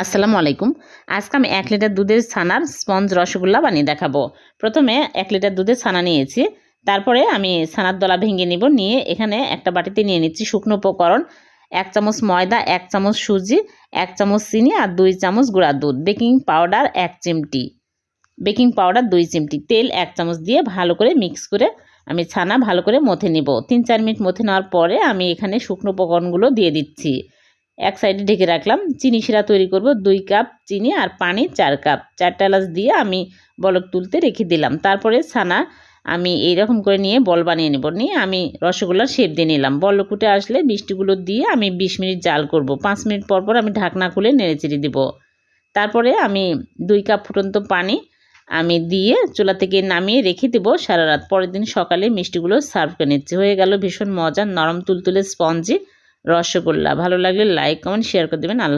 আসসালামু আলাইকুম। আজকে আমি 1 লিটার দুধের ছানার স্পঞ্জ রসগোল্লা বানিয়ে দেখাবো। প্রথমে 1 লিটার দুধের ছানা নিয়েছি। তারপরে আমি ছানার দলা ভেঙে নিব। নিয়ে এখানে একটা বাটিতে নিয়ে নিচ্ছি শুকনো উপকরণ। 1 চামচ ময়দা, 1 চামচ সুজি, 1 চামচ চিনি আর 2 চামচ গুঁড়া দুধ, বেকিং পাউডার 1 চিমটি, বেকিং পাউডার 2 চিমটি, তেল 1 চামচ দিয়ে ভালো করে মিক্স করে আমি ছানা ভালো করে মথে নিব। 3-4 মিনিট মথে নেওয়ার পরে আমি এখানে শুকনো উপকরণগুলো দিয়ে দিচ্ছি। এক সাইডে ঢেকে রাখলাম। চিনি শিরা তৈরি করব। 2 কাপ চিনি আর পানি 4 কাপ, 4টা এলাচ দিয়ে আমি বলক তুলতে রেখে দিলাম। তারপরে ছানা আমি এইরকম করে নিয়ে বল বানিয়ে নেব। নিয়ে আমি রসগোল্লার শেপ দিয়ে নিলাম। বলক উঠে আসলে মিষ্টিগুলো দিয়ে আমি 20 মিনিট জাল করব। 5 মিনিট পর পর আমি ঢাকনা খুলে নেড়েচেড়ে দেব। তারপরে আমি 2 কাপ ফুটন্ত পানি আমি দিয়ে চুলা থেকে নামিয়ে রেখে দেবো সারা রাত। পরের দিন সকালে মিষ্টিগুলো সার্ভ করে নিচ্ছি। হয়ে গেল ভীষণ মজার নরম তুলতুলে স্পঞ্জি রসগোল্লা। ভালো লাগলে লাইক, কমেন্ট, শেয়ার করে দেবেন। আল্লাহ হাফেজ।